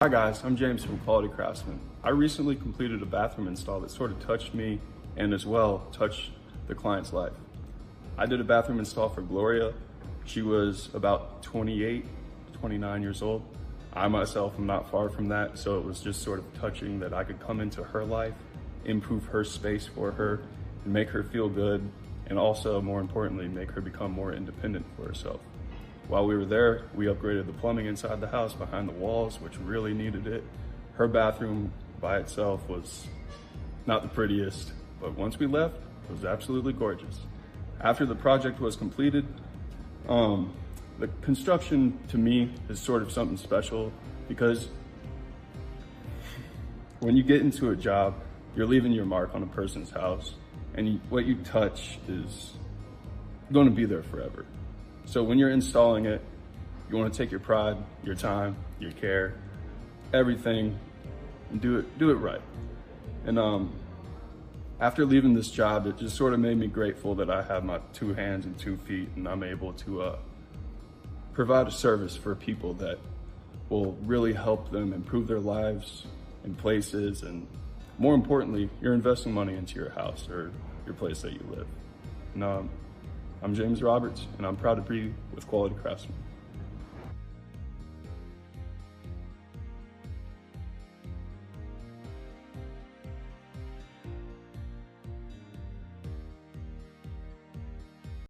Hi guys, I'm James from Quality Craftsmen. I recently completed a bathroom install that sort of touched me and as well touched the client's life. I did a bathroom install for Gloria. She was about 28, 29 years old. I myself am not far from that, so it was just sort of touching that I could come into her life, improve her space for her, and make her feel good, and also, more importantly, make her become more independent for herself. While we were there, we upgraded the plumbing inside the house behind the walls, which really needed it. Her bathroom by itself was not the prettiest, but once we left, it was absolutely gorgeous. After the project was completed, the construction to me is sort of something special because when you get into a job, you're leaving your mark on a person's house, and what you touch is going to be there forever. So when you're installing it, you want to take your pride, your time, your care, everything, and do it right. And after leaving this job, it just sort of made me grateful that I have my 2 hands and 2 feet, and I'm able to provide a service for people that will really help them improve their lives in places, and more importantly, you're investing money into your house or your place that you live. And, I'm James Roberts, and I'm proud to be with Quality Craftsmen.